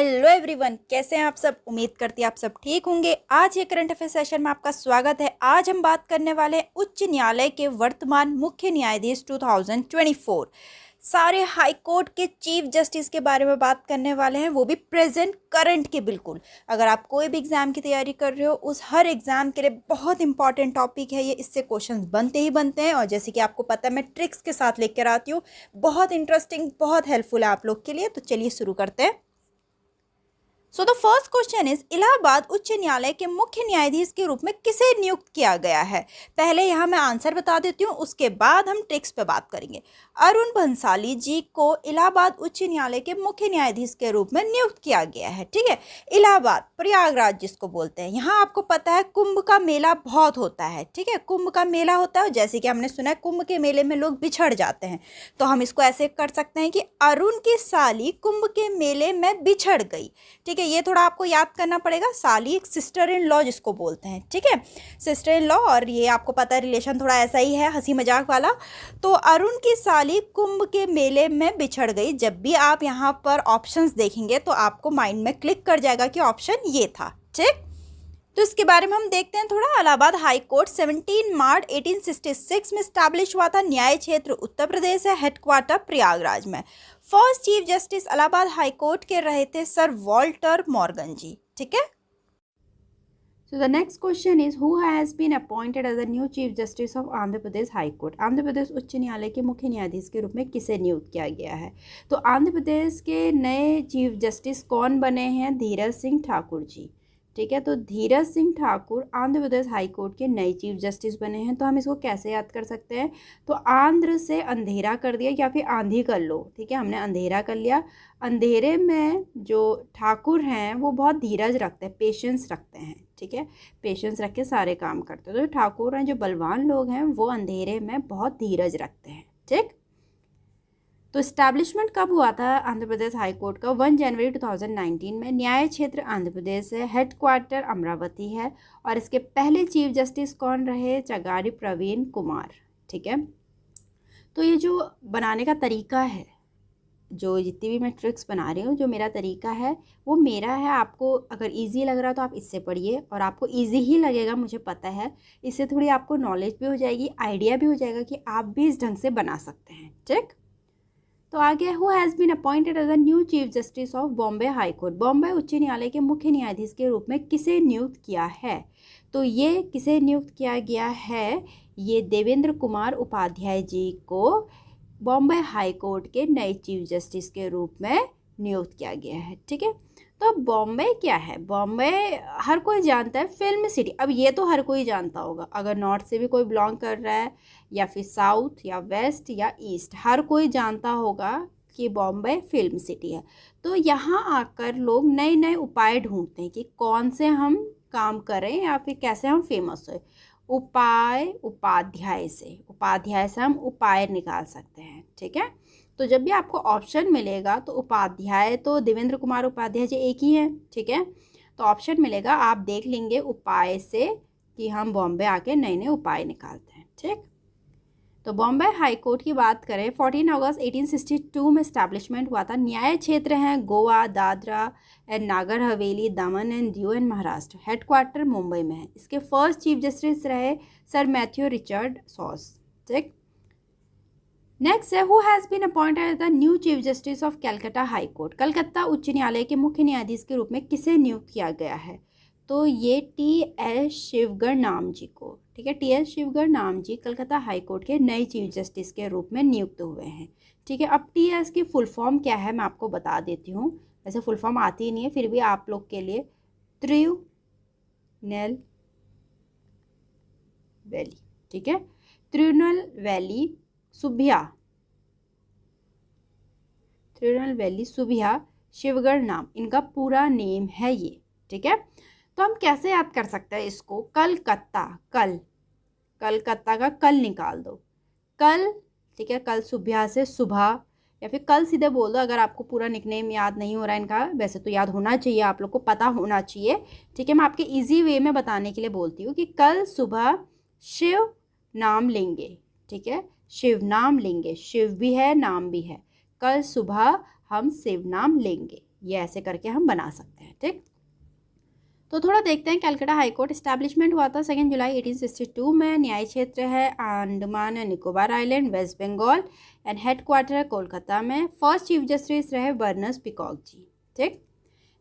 Hello everyone, कैसे हैं आप सब। उम्मीद करती हैं आप सब ठीक होंगे। आज ये करंट अफेयर सेशन में आपका स्वागत है। आज हम बात करने वाले हैं उच्च न्यायालय के वर्तमान मुख्य न्यायाधीश 2024, सारे हाई कोर्ट के चीफ जस्टिस के बारे में बात करने वाले हैं, वो भी प्रेजेंट करंट के। बिल्कुल अगर आप कोई भी एग्जाम की तैयारी कर रहे हो, उस हर एग्जाम के लिए बहुत इंपॉर्टेंट टॉपिक है ये। इससे क्वेश्चंस बनते ही बनते हैं और जैसे कि आपको पता है मैं ट्रिक्स के साथ लेकर आती हूँ। बहुत इंटरेस्टिंग, बहुत हेल्पफुल है आप लोग के लिए। तो चलिए शुरू करते हैं। So the first question is, Allahabad उच्च न्यायालय के मुख्य न्यायाधीश के रूप में किसे नियुक्त किया गया है। पहले यहाँ मैं आंसर बता देती हूँ, उसके बाद हम ट्रिक्स पे बात करेंगे। अरुण भंसाली जी को इलाहाबाद उच्च न्यायालय के मुख्य न्यायाधीश के रूप में नियुक्त किया गया है। ठीक है, इलाहाबाद प्रयागराज जिसको बोलते हैं, यहाँ आपको पता है कुंभ का मेला बहुत होता है। ठीक है, कुंभ का मेला होता है, जैसे कि हमने सुना है कुंभ के मेले में लोग बिछड़ जाते हैं, तो हम इसको ऐसे कर सकते हैं कि अरुण की साली कुंभ के मेले में बिछड़ गई। ठीक है, ये थोड़ा आपको याद करना पड़ेगा। साली एक सिस्टर इन लॉ जिसको बोलते हैं। ठीक है, सिस्टर इन लॉ, और ये आपको पता है रिलेशन थोड़ा ऐसा ही है, हंसी मजाक वाला। तो अरुण की साली कुंभ के मेले में बिछड़ गई। जब भी आप यहाँ पर ऑप्शंस देखेंगे तो आपको माइंड में क्लिक कर जाएगा कि ऑप्शन ये था। ठीक, तो इसके बारे में हम देखते हैं थोड़ा। इलाहाबाद हाई कोर्ट 17 मार्च 1866 में स्टैब्लिश हुआ था। न्याय क्षेत्र उत्तर प्रदेश है, हेडक्वार्टर प्रयागराज में। First chief justice Allahabad high court के रहे थे सर वॉल्टर मॉर्गन जी। ठीक है, So the next question is, who has been appointed as the new Chief Justice of Andhra Pradesh High Court? Andhra Pradesh उच्च न्यायालय के मुख्य न्यायाधीश के रूप में किसे नियुक्त किया गया है। तो आंध्र प्रदेश के नए चीफ जस्टिस कौन बने हैं? धीरज सिंह ठाकुर जी। ठीक है, तो धीरज सिंह ठाकुर आंध्र प्रदेश हाई कोर्ट के नए चीफ जस्टिस बने हैं। तो हम इसको कैसे याद कर सकते हैं? तो आंध्र से अंधेरा कर दिया या फिर आंधी कर लो। ठीक है, हमने अंधेरा कर लिया। अंधेरे में जो ठाकुर हैं वो बहुत धीरज रखते हैं, पेशेंस रखते हैं। ठीक है, पेशेंस रख के सारे काम करते हैं। तो ठाकुर हैं, जो बलवान लोग हैं, वो अंधेरे में बहुत धीरज रखते हैं। ठीक, तो इस्टेब्लिशमेंट कब हुआ था आंध्र प्रदेश हाई कोर्ट का? 1 जनवरी 2019 में। न्याय क्षेत्र आंध्र प्रदेश है, हेडक्वार्टर अमरावती है, और इसके पहले चीफ जस्टिस कौन रहे? चगारी प्रवीण कुमार। ठीक है, तो ये जो बनाने का तरीका है, जो जितनी भी मैं ट्रिक्स बना रही हूँ, जो मेरा तरीका है वो मेरा है। आपको अगर इजी लग रहा है तो आप इससे पढ़िए, और आपको इजी ही लगेगा, मुझे पता है। इससे थोड़ी आपको नॉलेज भी हो जाएगी, आइडिया भी हो जाएगा कि आप भी इस ढंग से बना सकते हैं। ठीक, तो आगे, who has been appointed as the new chief justice of Bombay high court? Bombay उच्च न्यायालय के मुख्य न्यायाधीश के रूप में किसे नियुक्त किया है? तो ये किसे नियुक्त किया गया है? ये देवेंद्र कुमार उपाध्याय जी को बॉम्बे हाई कोर्ट के नए चीफ जस्टिस के रूप में नियुक्त किया गया है। ठीक है, तो अब बॉम्बे क्या है? बॉम्बे हर कोई जानता है, फिल्म सिटी। अब ये तो हर कोई जानता होगा, अगर नॉर्थ से भी कोई बिलोंग कर रहा है, या फिर साउथ या वेस्ट या ईस्ट, हर कोई जानता होगा कि बॉम्बे फिल्म सिटी है। तो यहाँ आकर लोग नए नए उपाय ढूंढते हैं कि कौन से हम काम करें या फिर कैसे हम फेमस हो। उपाय, उपाध्याय से हम उपाय निकाल सकते हैं। ठीक है, तो जब भी आपको ऑप्शन मिलेगा तो उपाध्याय, तो देवेंद्र कुमार उपाध्याय जी एक ही हैं। ठीक है, तो ऑप्शन मिलेगा, आप देख लेंगे उपाय से कि हम बॉम्बे आके नए नए उपाय निकालते हैं। ठीक, तो बॉम्बे हाई कोर्ट की बात करें, 14 अगस्त 1862 में इस्टेब्लिशमेंट हुआ था। न्याय क्षेत्र हैं Goa, Dadra and Nagar Haveli, Daman and Diu and Maharashtra. Headquarter Mumbai में है। इसके फर्स्ट चीफ जस्टिस रहे सर मैथ्यू रिचर्ड सॉस। ठीक, नेक्स्ट है, who has been appointed as the new chief justice of Calcutta high court? Calcutta उच्च न्यायालय के मुख्य न्यायाधीश के रूप में किसे नियुक्त किया गया है? तो ये टी.एस. शिवगढ़ नाम जी को। ठीक है, टी.एस. शिवगढ़ नाम जी कलकत्ता हाई कोर्ट के नए चीफ जस्टिस के रूप में नियुक्त हुए हैं। ठीक है, अब टी.एस. की फुल फॉर्म क्या है मैं आपको बता देती हूँ। वैसे फुल फॉर्म आती ही नहीं है, फिर भी आप लोग के लिए, त्रिनेल वैली। ठीक है, त्रिनेल वैली सुबिया शिवगढ़ नाम इनका पूरा नेम है ये। ठीक है, तो हम कैसे याद कर सकते हैं इसको? कलकत्ता, कलकत्ता का कल निकाल दो, कल। ठीक है, कल सुबह से सुबह, या फिर कल सीधे बोल दो। अगर आपको पूरा निकनेम याद नहीं हो रहा है इनका, वैसे तो याद होना चाहिए, आप लोग को पता होना चाहिए। ठीक है, मैं आपके इजी वे में बताने के लिए बोलती हूँ कि कल सुबह शिव नाम लेंगे। ठीक है, शिव नाम लेंगे, शिव भी है नाम भी है। कल सुबह हम शिव नाम लेंगे, ये ऐसे करके हम बना सकते हैं। ठीक, तो थोड़ा देखते हैं। कलकत्ता हाई कोर्ट इस्टेब्लिशमेंट हुआ था 2 जुलाई 1862 में। न्याय क्षेत्र है Andaman and Nicobar island, west Bengal, and headquarter है कोलकाता में। फर्स्ट चीफ जस्टिस रहे बर्नस पीकॉक जी। ठीक,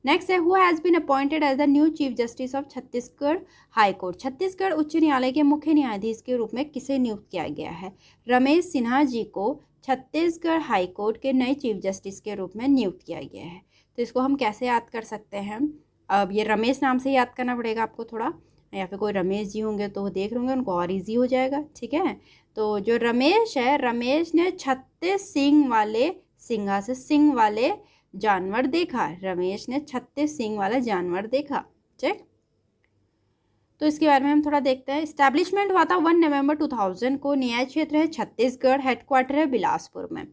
नेक्स्ट है who has been appointed as the new chief justice of Chhattisgarh high court. Chhattisgarh उच्च न्यायालय के मुख्य न्यायाधीश के रूप में किसे नियुक्त किया गया है? रमेश सिन्हा जी को छत्तीसगढ़ हाई कोर्ट के नए चीफ जस्टिस के रूप में नियुक्त किया गया है। तो इसको हम कैसे याद कर सकते हैं? अब ये रमेश नाम से याद करना पड़ेगा आपको थोड़ा, या फिर कोई रमेश जी होंगे तो वो देख होंगे, उनको और ईजी हो जाएगा। ठीक है, तो जो रमेश है, रमेश ने 36 सींग वाले, सिंगा से सिंग वाले जानवर देखा। रमेश ने 36 सींग वाला जानवर देखा। ठीक, तो इसके बारे में हम थोड़ा देखते हैं। इस्टेब्लिशमेंट हुआ था 1 नवंबर 2000 को। न्याय क्षेत्र है छत्तीसगढ़, हेडक्वार्टर है बिलासपुर में।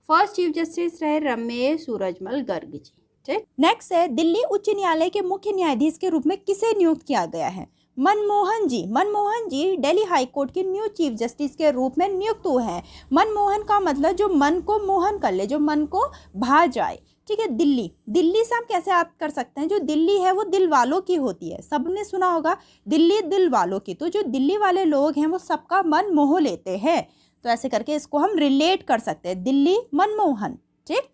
फर्स्ट चीफ जस्टिस रहे रमेश सूरजमल गर्ग जी। ठीक, नेक्स्ट है दिल्ली उच्च न्यायालय के मुख्य न्यायाधीश के रूप में किसे नियुक्त किया गया है? मनमोहन जी। मनमोहन जी दिल्ली हाई कोर्ट के न्यू चीफ जस्टिस के रूप में नियुक्त हुए हैं। मनमोहन का मतलब जो मन को मोहन कर ले, जो मन को भा जाए। ठीक है, दिल्ली, दिल्ली से हम कैसे याद कर सकते हैं? जो दिल्ली है वो दिल वालों की होती है, सबने सुना होगा दिल्ली दिल वालों की। तो जो दिल्ली वाले लोग हैं वो सबका मन मोह लेते हैं, तो ऐसे करके इसको हम रिलेट कर सकते हैं, दिल्ली मनमोहन। ठीक,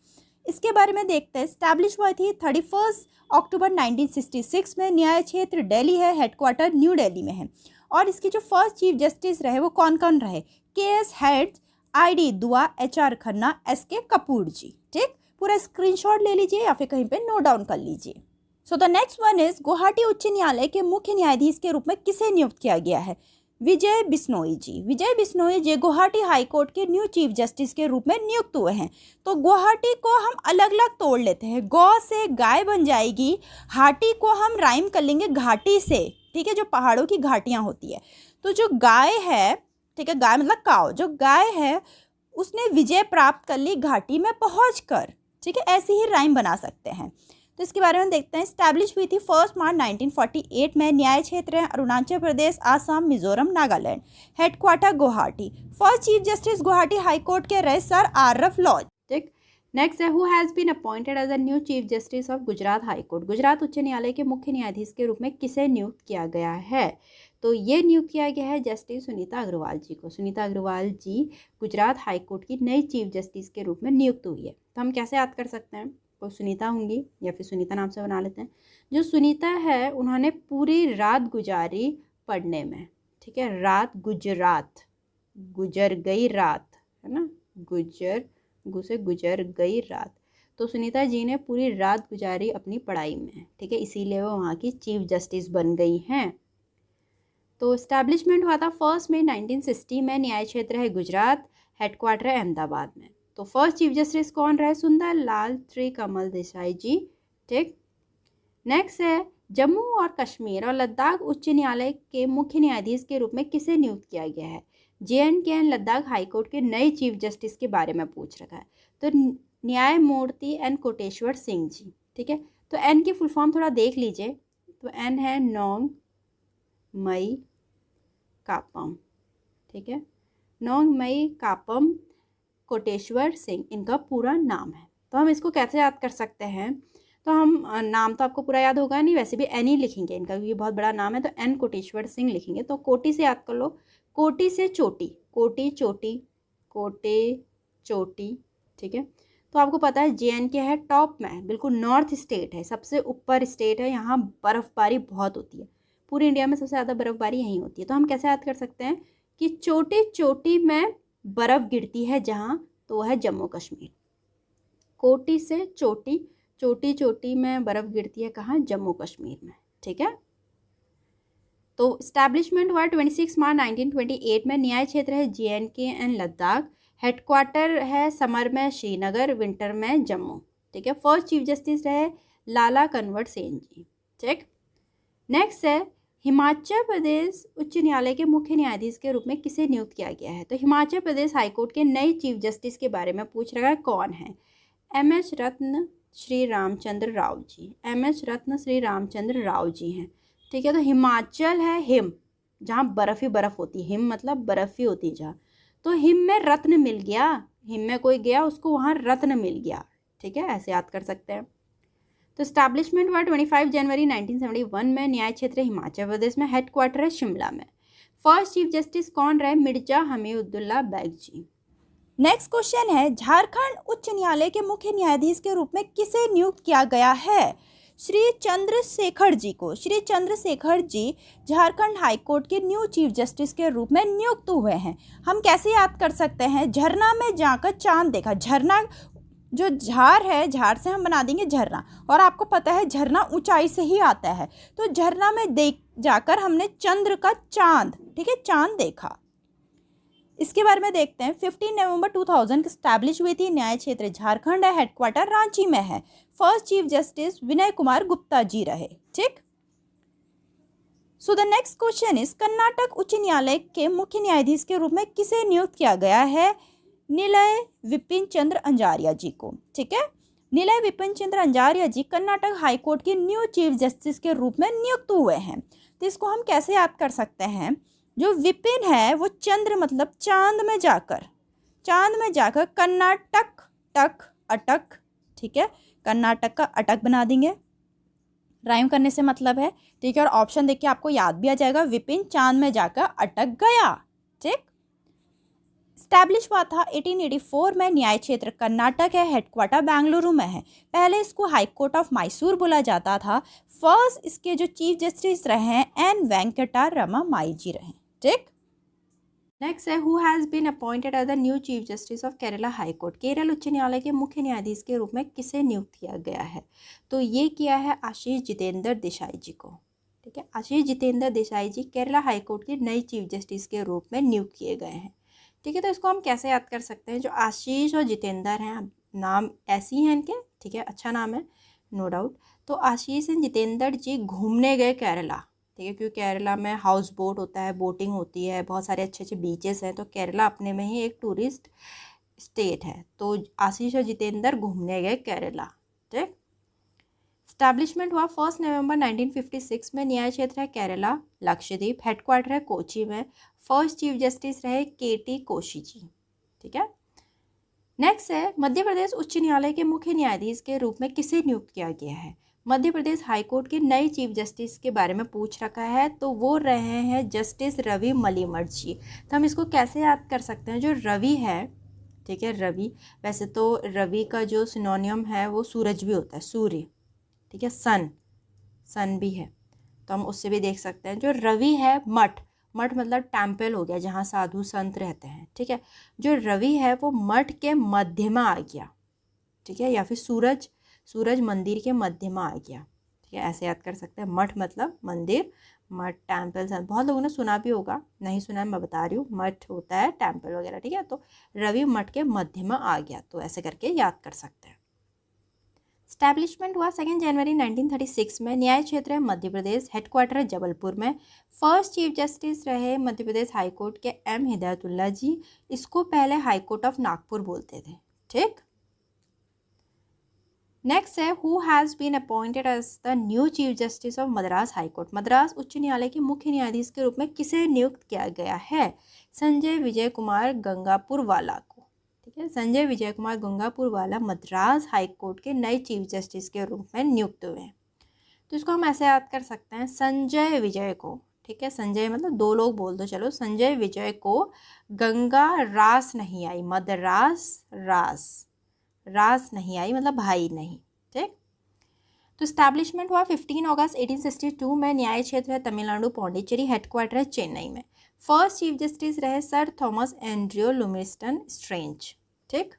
इसके बारे में देखते हैं। स्टैब्लिश हुई थी 31 अक्टूबर 1966 में। न्याय क्षेत्र दिल्ली है, हेडक्वार्टर न्यू दिल्ली में है। और इसके जो फर्स्ट चीफ जस्टिस रहे वो कौन कौन रहे? KS हेड्स, ID दुआ, HR खन्ना, SK कपूर जी। ठीक, पूरा स्क्रीनशॉट ले लीजिए या फिर कहीं पे नोट डाउन कर लीजिए। सो the next one is Guwahati उच्च न्यायालय के मुख्य न्यायाधीश के रूप में किसे नियुक्त किया गया है? विजय बिश्नोई जी। विजय बिश्नोई जी गुवाहाटी हाई कोर्ट के न्यू चीफ जस्टिस के रूप में नियुक्त हुए हैं। तो गुवाहाटी को हम अलग अलग तोड़ लेते हैं। गौ से गाय बन जाएगी, हाटी को हम राइम कर लेंगे घाटी से। ठीक है, जो पहाड़ों की घाटियां होती है। तो जो गाय है, ठीक है, गाय मतलब काव, जो गाय है उसने विजय प्राप्त कर ली घाटी में पहुंचकर। ठीक है, ऐसे ही राइम बना सकते हैं। तो इसके बारे में देखते हैं। स्टैब्लिश हुई थी 1 मार्च 1948 में। न्याय क्षेत्र है Arunachal Pradesh, Assam, Mizoram, Nagaland. Headquarter Guwahati. First chief justice Guwahati high court के रहे सर RF लॉज। ठीक, नेक्स्ट है who has been appointed as a new chief justice of Gujarat high court. Gujarat उच्च न्यायालय के मुख्य न्यायाधीश के रूप में किसे नियुक्त किया गया है? तो ये नियुक्त किया गया है जस्टिस सुनीता अग्रवाल जी को। सुनीता अग्रवाल जी गुजरात हाई कोर्ट की नई चीफ जस्टिस के रूप में नियुक्त हुई है। तो हम कैसे याद कर सकते हैं? कोई सुनीता होंगी या फिर सुनीता नाम से बना लेते हैं। जो सुनीता है उन्होंने पूरी रात गुजारी पढ़ने में। ठीक है, रात गुजरात, गुजर गई रात, है ना, गुजर गई रात। तो सुनीता जी ने पूरी रात गुजारी अपनी पढ़ाई में। ठीक है, इसीलिए वो वहाँ की चीफ जस्टिस बन गई हैं। तो इस्टेब्लिशमेंट हुआ था 1 मई 1960 में। न्याय क्षेत्र है गुजरात, हेडक्वार्टर है अहमदाबाद में। तो फर्स्ट चीफ जस्टिस कौन रहे? सुंदर लाल त्रिकमल देसाई जी। ठीक, नेक्स्ट है जम्मू और कश्मीर और लद्दाख उच्च न्यायालय के मुख्य न्यायाधीश के रूप में किसे नियुक्त किया गया है? JNK एंड लद्दाख हाईकोर्ट के नए चीफ जस्टिस के बारे में पूछ रखा है। तो न्यायमूर्ति N कोटेश्वर सिंह जी। ठीक है, तो N की फुल फॉर्म थोड़ा देख लीजिए। तो N है नोंग मई कापम। ठीक है, नोंग मई कापम कोटेश्वर सिंह इनका पूरा नाम है। तो हम इसको कैसे याद कर सकते हैं? तो हम नाम तो आपको पूरा याद होगा नहीं, वैसे भी N ही लिखेंगे इनका, क्योंकि बहुत बड़ा नाम है। तो N कोटेश्वर सिंह लिखेंगे। तो कोटी से याद कर लो, कोटी से चोटी, कोटी चोटी, कोटे चोटी। ठीक है, तो आपको पता है JNK है टॉप में, बिल्कुल नॉर्थ स्टेट है, सबसे ऊपर स्टेट है। यहाँ बर्फ़बारी बहुत होती है, पूरी इंडिया में सबसे ज़्यादा बर्फ़बारी यहीं होती है। तो हम कैसे याद कर सकते हैं कि चोटी चोटी में बर्फ़ गिरती है जहाँ, तो वह है जम्मू कश्मीर। कोटी से चोटी, चोटी चोटी में बर्फ़ गिरती है कहाँ? जम्मू कश्मीर में। ठीक है, तो इस्टेब्लिशमेंट हुआ 26 मार्च 1928 में। न्याय क्षेत्र है JNK एंड लद्दाख, हेडक्वार्टर है समर में श्रीनगर, विंटर में जम्मू। ठीक है, फर्स्ट चीफ जस्टिस रहे लाला कंवर सेन जी। ठीक, नेक्स्ट है हिमाचल प्रदेश उच्च न्यायालय के मुख्य न्यायाधीश के रूप में किसे नियुक्त किया गया है? तो हिमाचल प्रदेश हाईकोर्ट के नए चीफ जस्टिस के बारे में पूछ रहा है, कौन है? MS रत्न श्री रामचंद्र राव जी। MS रत्न श्री रामचंद्र राव जी हैं। ठीक है, तो हिमाचल है हिम, जहाँ बर्फ़ ही बर्फ़ होती है। हिम मतलब बर्फ़ ही होती है जहाँ। तो हिम में रत्न मिल गया, हिम में कोई गया उसको वहाँ रत्न मिल गया। ठीक है, ऐसे याद कर सकते हैं। तो स्टैब्लिशमेंट हुआ 25 जनवरी 1971 में, न्याय क्षेत्र हिमाचल प्रदेश में, हेडक्वार्टर है शिमला में। फर्स्ट चीफ जस्टिस कौन रहे? मिर्जा हमीदुल्ला बैग जी। नेक्स्ट क्वेश्चन है, झारखंड उच्च न्यायालय के मुख्य न्यायाधीश के रूप में किसे नियुक्त किया गया है? श्री चंद्रशेखर जी को। श्री चंद्रशेखर जी झारखंड हाई कोर्ट के न्यू चीफ जस्टिस के रूप में नियुक्त हुए हैं। हम कैसे याद कर सकते हैं? झरना में जाकर चांद देखा। झरना जो झार है, झार से हम बना देंगे झरना, और आपको पता है झरना ऊंचाई से ही आता है, तो झरना में देख जाकर हमने चंद्र का चांद, ठीक है, चांद देखा। इसके बारे में देखते हैं। 15 नवंबर 2000 स्टैब्लिश हुई थी, न्याय क्षेत्र झारखंड है, हेडक्वार्टर रांची में है। First chief justice Vinay Kumar Gupta ji रहे। ठीक। So the next question is, Karnataka उच्च न्यायालय के मुख्य न्यायाधीश के रूप में किसे नियुक्त किया गया है? नीलय विपिन चंद्र अंजारिया जी को। ठीक है, नीलय विपिन चंद्र अंजारिया जी कर्नाटक हाई कोर्ट के न्यू चीफ जस्टिस के रूप में नियुक्त हुए हैं। तो इसको हम कैसे याद कर सकते हैं? जो विपिन है वो चंद्र मतलब चांद में जाकर, कर्नाटक टक अटक, ठीक है, कर्नाटक का अटक बना देंगे, राइम करने से मतलब है। ठीक है, और ऑप्शन देख के आपको याद भी आ जाएगा, विपिन चांद में जाकर अटक गया। ठीक। स्टैब्लिश हुआ था 1884 में, न्याय क्षेत्र कर्नाटक है, हेडक्वार्टर बेंगलुरु में है। पहले इसको हाई कोर्ट ऑफ मैसूर बोला जाता था। फर्स्ट इसके जो चीफ जस्टिस रहे हैं एन वेंकटा रमामाई जी रहे। ठीक। नेक्स्ट है, who has been appointed as the new chief justice of Kerala high court? Kerala उच्च न्यायालय के मुख्य न्यायाधीश के रूप में किसे नियुक्त किया गया है? तो ये किया है आशीष जितेंद्र देसाई जी को। ठीक है, आशीष जितेंद्र देसाई जी केरला हाई कोर्ट के नए चीफ जस्टिस के रूप में नियुक्त किए गए हैं। ठीक है, तो इसको हम कैसे याद कर सकते हैं? जो आशीष और जितेंद्र हैं, नाम ऐसी हैं इनके, ठीक है, अच्छा नाम है, नो डाउट। तो आशीष एंड जितेंद्र जी घूमने गए केरला। ठीक है, क्योंकि केरला में हाउस बोट होता है, बोटिंग होती है, बहुत सारे अच्छे अच्छे बीचेस हैं, तो केरला अपने में ही एक टूरिस्ट स्टेट है। तो आशीष और जितेंद्र घूमने गए केरला। ठीक। स्टैब्लिशमेंट हुआ 1 नवंबर 1956 में, न्याय क्षेत्र है केरला लक्षद्वीप, हेडक्वार्टर है कोची में। फर्स्ट चीफ जस्टिस रहे केटी कोशी जी। ठीक है। नेक्स्ट है, मध्य प्रदेश उच्च न्यायालय के मुख्य न्यायाधीश के रूप में किसे नियुक्त किया गया है? मध्य प्रदेश हाई कोर्ट के नए चीफ जस्टिस के बारे में पूछ रखा है, तो वो रहे हैं जस्टिस रवि मलिमठ जी। तो हम इसको कैसे याद कर सकते हैं? जो रवि है, ठीक है, रवि, वैसे तो रवि का जो सिनोनियम है वो सूरज भी होता है, सूर्य, ठीक है, सन भी है, तो हम उससे भी देख सकते हैं। जो रवि है, मठ मतलब टेम्पल हो गया, जहाँ साधु संत रहते हैं। ठीक है, जो रवि है वो मठ के मध्य में आ गया। ठीक है, या फिर सूरज मंदिर के मध्य में आ गया। ठीक है, ऐसे याद कर सकते हैं। मठ मतलब मंदिर, मठ टेम्पल, बहुत लोगों ने सुना भी होगा, नहीं सुना मैं बता रही हूँ, मठ होता है टेम्पल वगैरह। ठीक है, तो रवि मठ के मध्य में आ गया, तो ऐसे करके याद कर सकते हैं। स्टैब्लिशमेंट हुआ 2 जनवरी 1936 में, न्याय क्षेत्र है मध्य प्रदेश, हेडक्वार्टर है जबलपुर में। फर्स्ट चीफ जस्टिस रहे मध्य प्रदेश हाई कोर्ट के एम हिदायतुल्ला जी। इसको पहले हाई कोर्ट ऑफ नागपुर बोलते थे। ठीक। नेक्स्ट है, who has been appointed as the new chief justice of Madras high court? Madras उच्च न्यायालय के मुख्य न्यायाधीश के रूप में किसे नियुक्त किया गया है? संजय विजय कुमार गंगापुरवाला को। ठीक है, संजय विजय कुमार गंगापुरवाला मद्रास हाई कोर्ट के नए चीफ जस्टिस के रूप में नियुक्त हुए हैं। तो इसको हम ऐसे याद कर सकते हैं, संजय विजय को, ठीक है, संजय मतलब दो लोग बोल दो, चलो, संजय विजय को गंगा रास नहीं आई, मद्रास रास नहीं आई मतलब भाई नहीं। ठीक। तो स्टैब्लिशमेंट हुआ 15 अगस्त 1862 में, न्याय क्षेत्र है तमिलनाडु पौंडीचेरी, हेडक्वार्टर है चेन्नई में। फर्स्ट चीफ जस्टिस रहे सर थॉमस एंड्रयू लुमिस्टन स्ट्रेंज। ठीक।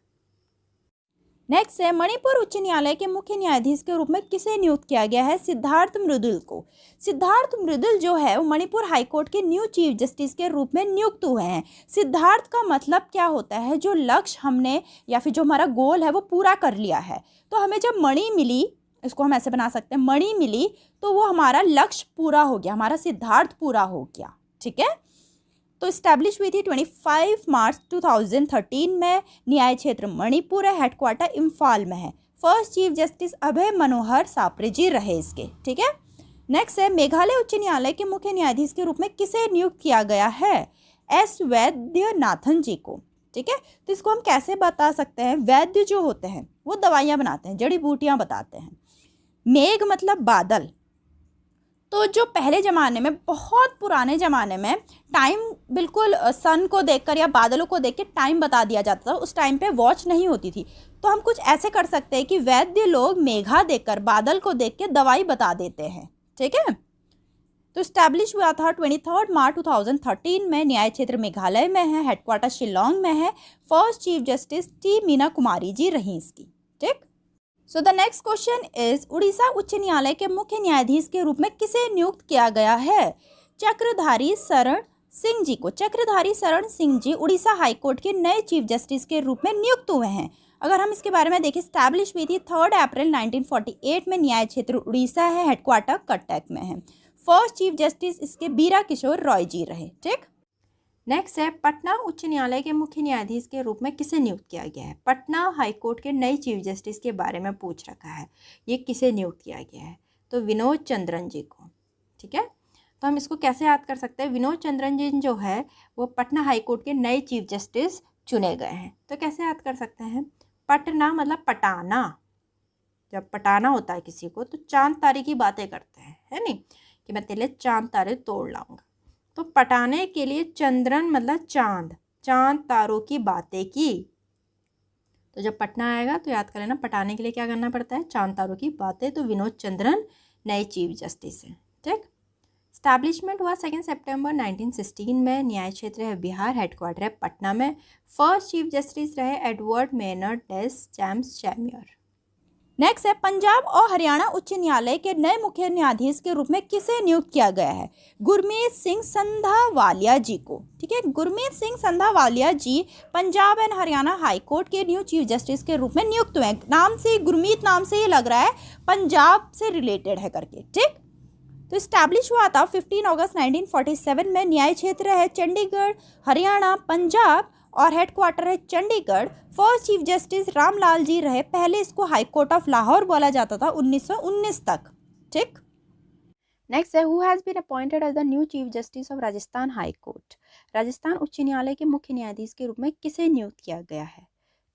नेक्स्ट है, मणिपुर उच्च न्यायालय के मुख्य न्यायाधीश के रूप में किसे नियुक्त किया गया है? सिद्धार्थ मृदुल को। सिद्धार्थ मृदुल जो है वो मणिपुर हाईकोर्ट के न्यू चीफ जस्टिस के रूप में नियुक्त हुए हैं। सिद्धार्थ का मतलब क्या होता है? जो लक्ष्य हमने या फिर जो हमारा गोल है वो पूरा कर लिया है। तो हमें जब मणि मिली, इसको हम ऐसे बना सकते हैं, मणि मिली तो वो हमारा लक्ष्य पूरा हो गया, हमारा सिद्धार्थ पूरा हो गया। ठीक है, तो स्टैब्लिश हुई थी 25 मार्च 2013 में, न्याय क्षेत्र मणिपुर है, हेडक्वार्टर इम्फाल में है। फर्स्ट चीफ जस्टिस अभय मनोहर सापरे जी रहे इसके। ठीक है। नेक्स्ट है, मेघालय उच्च न्यायालय के मुख्य न्यायाधीश के रूप में किसे नियुक्त किया गया है? एस वैद्यनाथन जी को। ठीक है, तो इसको हम कैसे बता सकते हैं? वैद्य जो होते हैं वो दवाइयाँ बनाते हैं, जड़ी बूटियाँ बताते हैं। मेघ मतलब बादल। तो जो पहले ज़माने में, बहुत पुराने ज़माने में टाइम बिल्कुल सन को देखकर या बादलों को देख के टाइम बता दिया जाता था। उस टाइम पे वॉच नहीं होती थी। तो हम कुछ ऐसे कर सकते हैं कि वैद्य लोग मेघा देखकर, बादल को देख के दवाई बता देते हैं। ठीक है। तो स्टैब्लिश हुआ था 23 मार्च 2013 में। न्याय क्षेत्र मेघालय में है, हेडक्वार्टर शिलोंग में है। First chief justice T Meena Kumari ji रही इसकी। ठीक। So the next question is, Orissa उच्च न्यायालय के मुख्य न्यायाधीश के रूप में किसे नियुक्त किया गया है? चक्रधारी शरण सिंह जी को। चक्रधारी शरण सिंह जी उड़ीसा हाईकोर्ट के नए चीफ जस्टिस के रूप में नियुक्त हुए हैं। अगर हम इसके बारे में देखें, स्टैब्लिश हुई थी 3 अप्रैल 1948 में। न्याय क्षेत्र उड़ीसा है, हेडक्वार्टर कटक में है। फर्स्ट चीफ जस्टिस इसके बीरा किशोर रॉय जी रहे। ठीक। नेक्स्ट है, पटना उच्च न्यायालय के मुख्य न्यायाधीश के रूप में किसे नियुक्त किया गया है? पटना हाईकोर्ट के नए चीफ जस्टिस के बारे में पूछ रखा है। ये किसे नियुक्त किया गया है? तो विनोद चंद्रन जी को। ठीक है। तो हम इसको कैसे याद कर सकते हैं? विनोद चंद्रन जी जो है वो पटना हाईकोर्ट के नए चीफ जस्टिस चुने गए हैं। तो कैसे याद कर सकते हैं? पटना मतलब पटाना। जब पटाना होता है किसी को तो चांद तारे की बातें करते हैं, है नहीं, कि मैं तेरे चांद तारे तोड़ लाऊंगा। तो पटाने के लिए चंद्रन मतलब चांद, चांद तारों की बातें की। तो जब पटना आएगा तो याद कर लेना, पटाने के लिए क्या करना पड़ता है? चांद तारों की बातें। तो विनोद चंद्रन नए चीफ जस्टिस हैं। ठीक। स्टैब्लिशमेंट हुआ 2 सितंबर 1916 में। न्याय क्षेत्र है बिहार, हेडक्वार्टर है पटना में। फर्स्ट चीफ जस्टिस रहे एडवर्ड मेनर्ड डेस जेम्स चैम्बर। नेक्स्ट है, पंजाब और हरियाणा उच्च न्यायालय के नए मुख्य न्यायाधीश के रूप में किसे नियुक्त किया गया है? गुरमीत सिंह संधावालिया जी को। ठीक है। Gurmeet Singh Sandhawalia ji Punjab and Haryana high court के न्यू चीफ जस्टिस के रूप में नियुक्त हुए हैं। नाम से, गुरमीत नाम से ये लग रहा है पंजाब से रिलेटेड है करके। ठीक। तो स्टैब्लिश हुआ था 15 अगस्त 1947 में। न्याय क्षेत्र है चंडीगढ़, हरियाणा, पंजाब और हेडक्वार्टर है Chandigarh. First chief justice Ramlal ji रहे। पहले इसको हाई कोर्ट ऑफ लाहौर बोला जाता था 1919 तक। ठीक। नेक्स्ट है, who has been appointed as the new chief justice of Rajasthan high court? Rajasthan उच्च न्यायालय के मुख्य न्यायाधीश के रूप में किसे नियुक्त किया गया है?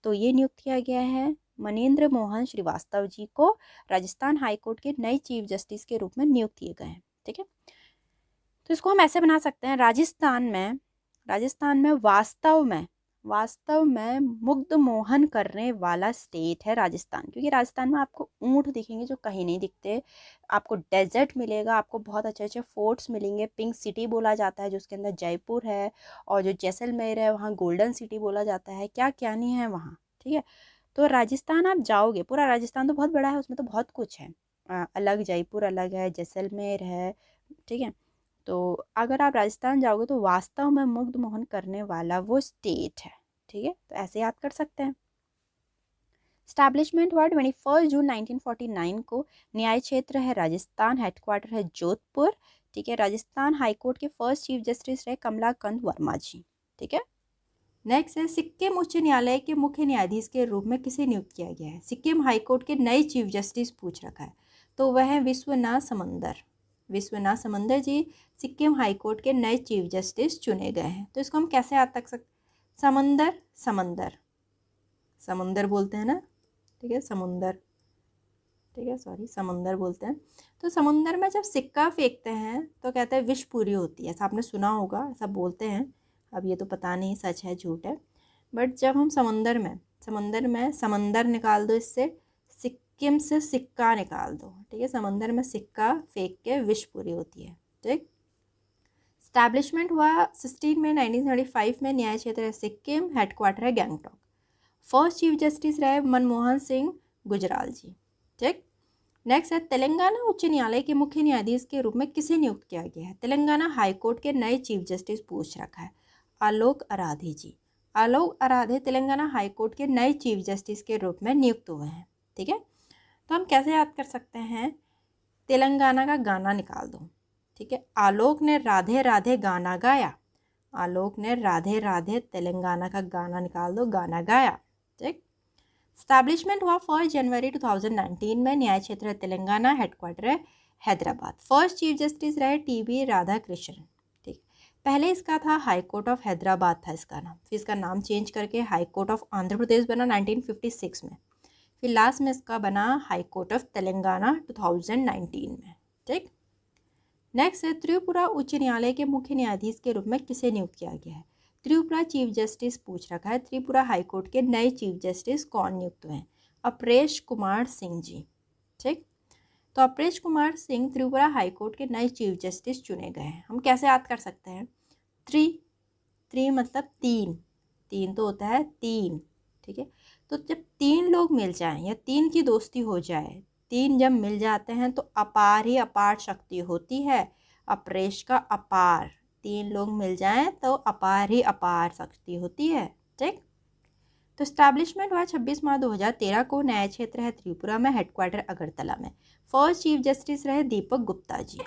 तो ये नियुक्त किया गया है मनेंद्र मोहन श्रीवास्तव जी को राजस्थान हाई कोर्ट के नए चीफ जस्टिस के रूप में नियुक्त किए गए हैं। ठीक है। तो इसको हम ऐसे बना सकते हैं, राजस्थान में वास्तव में मुग्ध मोहन करने वाला स्टेट है राजस्थान, क्योंकि राजस्थान में आपको ऊंट दिखेंगे जो कहीं नहीं दिखते, आपको डेजर्ट मिलेगा, आपको बहुत अच्छे अच्छे फोर्ट्स मिलेंगे। पिंक सिटी बोला जाता है जो उसके अंदर जयपुर है, और जो जैसलमेर है वहाँ गोल्डन सिटी बोला जाता है। क्या क्या नहीं है वहाँ। ठीक है। तो राजस्थान आप जाओगे, पूरा राजस्थान तो बहुत बड़ा है, उसमें तो बहुत कुछ है। अलग जयपुर अलग है, जैसलमेर है। ठीक है। तो अगर आप राजस्थान जाओगे तो वास्तव में मुग्ध मोहन करने वाला वो स्टेट है। ठीक है। तो ऐसे याद कर सकते हैं। स्टैब्लिशमेंट हुआ 21 जून 1949 को। न्याय क्षेत्र है राजस्थान, हेडक्वार्टर है जोधपुर। ठीक है। राजस्थान हाईकोर्ट के फर्स्ट चीफ जस्टिस रहे कमलाकांत वर्मा जी। ठीक है। नेक्स्ट है, सिक्किम उच्च न्यायालय के मुख्य न्यायाधीश के रूप में किसे नियुक्त किया गया है? सिक्किम हाईकोर्ट के नए चीफ जस्टिस पूछ रखा है। तो वह है विश्वनाथ समंदर जी सिक्किम हाईकोर्ट के नए चीफ जस्टिस चुने गए हैं। तो इसको हम कैसे याद रख सकते? समंदर बोलते हैं ना। ठीक है। समंदर बोलते हैं। तो समुंदर में जब सिक्का फेंकते हैं तो कहते हैं विश पूरी होती है, ऐसा आपने सुना होगा, ऐसा बोलते हैं। अब ये तो पता नहीं सच है झूठ है, बट जब हम समंदर में समंदर निकाल दो, इससे सिक्किम से सिक्का निकाल दो। ठीक है। समंदर में सिक्का फेंक के विश पूरी होती है। ठीक। स्टैब्लिशमेंट हुआ 16 मई 1935 में। न्याय क्षेत्र है सिक्किम, हेडक्वार्टर है गैंगटॉक। फर्स्ट चीफ जस्टिस रहे मनमोहन सिंह गुजराल जी। ठीक। नेक्स्ट है, तेलंगाना उच्च न्यायालय के मुख्य न्यायाधीश के रूप में किसे नियुक्त किया गया है? तेलंगाना हाईकोर्ट के नए चीफ जस्टिस पूछ रखा है आलोक आराधे जी। आलोक आराधे तेलंगाना हाईकोर्ट के नए चीफ जस्टिस के रूप में नियुक्त हुए हैं। ठीक है। तो हम कैसे याद कर सकते हैं? तेलंगाना का गाना निकाल दो। ठीक है। आलोक ने राधे राधे गाना गाया, आलोक ने राधे राधे तेलंगाना का गाना निकाल दो, गाना गाया। ठीक। स्टैब्लिशमेंट हुआ 1 जनवरी 2019 में। न्याय क्षेत्र है तेलंगाना, हेडक्वार्टर है हैदराबाद। फर्स्ट चीफ जस्टिस रहे टी.बी. राधाकृष्णन। ठीक। पहले इसका था हाई कोर्ट ऑफ हैदराबाद था इसका नाम, फिर इसका नाम चेंज करके high court of Andhra Pradesh बना 1956 में। फिर लास्ट में इसका बना हाई कोर्ट ऑफ तेलंगाना 2019 में। ठीक, नेक्स्ट है त्रिपुरा उच्च न्यायालय के मुख्य न्यायाधीश के रूप में किसे नियुक्त किया गया है। त्रिपुरा चीफ जस्टिस पूछ रखा है, त्रिपुरा हाईकोर्ट के नए चीफ जस्टिस कौन नियुक्त हुए हैं? अपरेश कुमार सिंह जी। ठीक, तो अपरेश कुमार सिंह त्रिपुरा हाईकोर्ट के नए चीफ जस्टिस चुने गए हैं। हम कैसे याद कर सकते हैं? थ्री मतलब तीन तो होता है तीन। ठीक है, तो जब तीन लोग मिल जाएं या तीन की दोस्ती हो जाए, तीन जब मिल जाते हैं तो अपार ही अपार शक्ति होती है। अपरेश का अपार, तीन लोग मिल जाएं तो अपार ही अपार शक्ति होती है। ठीक, तो स्टैब्लिशमेंट हुआ 26 मार्च 2013 को। न्याय क्षेत्र है त्रिपुरा में, हेडक्वार्टर अगरतला में। फर्स्ट चीफ जस्टिस रहे दीपक गुप्ता जी।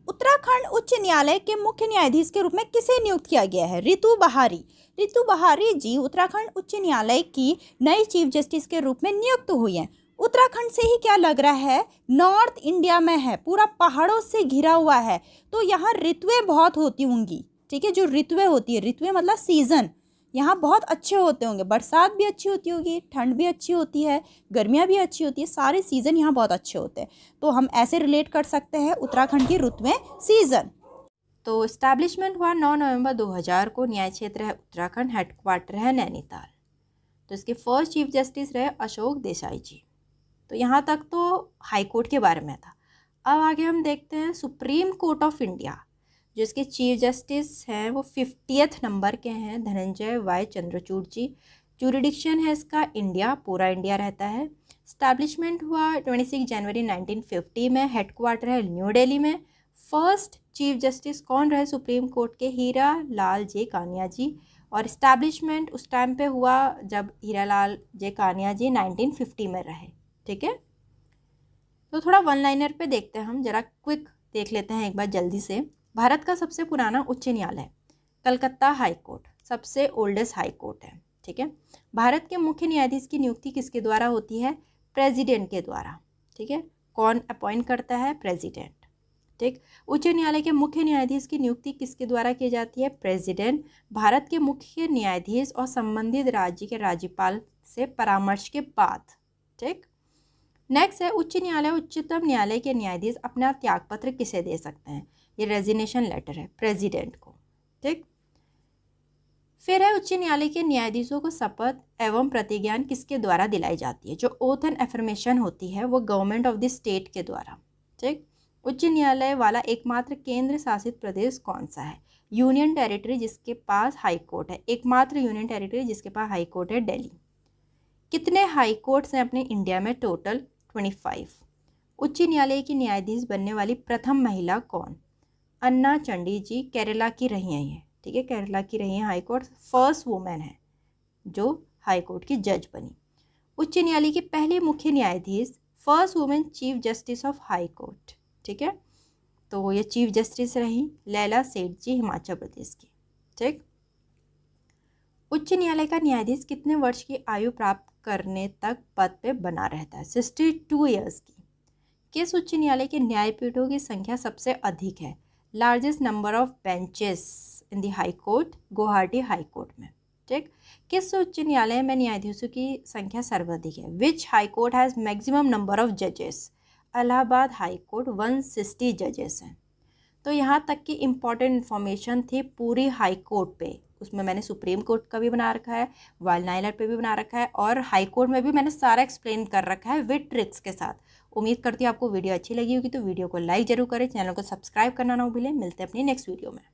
उत्तराखंड उच्च न्यायालय के मुख्य न्यायाधीश के रूप में किसे नियुक्त किया गया है? रितु बहारी। रितु बहारी जी उत्तराखंड उच्च न्यायालय की नई चीफ जस्टिस के रूप में नियुक्त हुई हैं। उत्तराखंड से ही क्या लग रहा है, नॉर्थ इंडिया में है, पूरा पहाड़ों से घिरा हुआ है, तो यहाँ ऋतुएं बहुत होती होंगी। ठीक है, जो ऋतुएं होती है, ऋतुएं मतलब सीजन, यहाँ बहुत अच्छे होते होंगे। बरसात भी अच्छी होती होगी, ठंड भी अच्छी होती है, गर्मियाँ भी अच्छी होती है, सारे सीज़न यहाँ बहुत अच्छे होते हैं। तो हम ऐसे रिलेट कर सकते हैं उत्तराखंड की ऋतुएं सीज़न। तो इस्टेब्लिशमेंट हुआ 9 नवंबर 2000 को। न्याय क्षेत्र है उत्तराखंड, हेडक्वार्टर है नैनीताल। तो इसके फर्स्ट चीफ जस्टिस रहे अशोक देसाई जी। तो यहाँ तक तो हाई कोर्ट के बारे में था। अब आगे हम देखते हैं सुप्रीम कोर्ट ऑफ इंडिया। जो इसके चीफ जस्टिस हैं वो 50th नंबर के हैं, धनंजय वाई चंद्रचूड़ जी। जूरिडिक्शन है इसका इंडिया, पूरा इंडिया रहता है। स्टैब्लिशमेंट हुआ 26 जनवरी 1950 में। हेडक्वार्टर है न्यू दिल्ली में। फर्स्ट चीफ जस्टिस कौन रहे सुप्रीम कोर्ट के? हीरा लाल जे कानिया जी। और इस्टेब्लिशमेंट उस टाइम पे हुआ जब हीरा लाल जे कानिया जी 1950 में रहे। ठीक है, तो थोड़ा वन लाइनर पे देखते हैं, हम जरा क्विक देख लेते हैं एक बार जल्दी से। भारत का सबसे पुराना उच्च न्यायालय कलकत्ता हाई कोर्ट, सबसे ओल्डेस्ट हाई कोर्ट है। ठीक है, भारत के मुख्य न्यायाधीश की नियुक्ति किसके द्वारा होती है? प्रेसिडेंट के द्वारा। ठीक है, कौन अपॉइंट करता है? प्रेसिडेंट। ठीक, उच्च न्यायालय के मुख्य न्यायाधीश की नियुक्ति किसके द्वारा की जाती है? प्रेसिडेंट। भारत के मुख्य न्यायाधीश और संबंधित राज्य के राज्यपाल से परामर्श के बाद। ठीक, नेक्स्ट है उच्च न्यायालय उच्चतम न्यायालय के न्यायाधीश अपना त्यागपत्र किसे दे सकते हैं? ये रेजिग्नेशन लेटर है प्रेसिडेंट को। ठीक, फिर है उच्च न्यायालय के न्यायाधीशों को शपथ एवं प्रतिज्ञान किसके द्वारा दिलाई जाती है? जो ओथ एंड एफर्मेशन होती है वो गवर्नमेंट ऑफ द स्टेट के द्वारा। ठीक, उच्च न्यायालय वाला एकमात्र केंद्र शासित प्रदेश कौन सा है? यूनियन टेरिटरी जिसके पास हाई कोर्ट है। एकमात्र यूनियन टेरिटरी जिसके पास हाई कोर्ट है दिल्ली। कितने हाई कोर्ट्स हैं अपने इंडिया में? टोटल 25। उच्च न्यायालय की न्यायाधीश बनने वाली प्रथम महिला कौन? अन्ना चंडी जी, केरला की रही हैं ये। ठीक है, केरला की रही हैं हाई कोर्ट, फर्स्ट वुमेन है जो हाई कोर्ट की जज बनी। उच्च न्यायालय की पहली मुख्य न्यायाधीश, first women chief justice of high court. ठीक है, तो ये चीफ जस्टिस रही लैला सेठ जी, हिमाचल प्रदेश की। ठीक, उच्च न्यायालय का न्यायाधीश कितने वर्ष की आयु प्राप्त करने तक पद पे बना रहता है? 62 ईयर्स की। किस उच्च न्यायालय के न्यायपीठों की संख्या सबसे अधिक है? Largest number of benches in the high court, Guwahati high court में। ठीक, किस उच्च न्यायालय में न्यायाधीशों की संख्या सर्वाधिक है? Which high court has maximum number of जजेस? इलाहाबाद हाई कोर्ट 160 जजेस हैं। तो यहाँ तक की इम्पॉर्टेंट इन्फॉर्मेशन थी पूरी हाई कोर्ट पे। उसमें मैंने सुप्रीम कोर्ट का भी बना रखा है, वाइल्ड न्यायालय पे भी बना रखा है, और हाई कोर्ट में भी मैंने सारा एक्सप्लेन कर रखा है विद ट्रिक्स के साथ। उम्मीद करती हूँ आपको वीडियो अच्छी लगी होगी, तो वीडियो को लाइक जरूर करें, चैनल को सब्सक्राइब करना ना भूलें। मिलते हैं अपनी नेक्स्ट वीडियो में।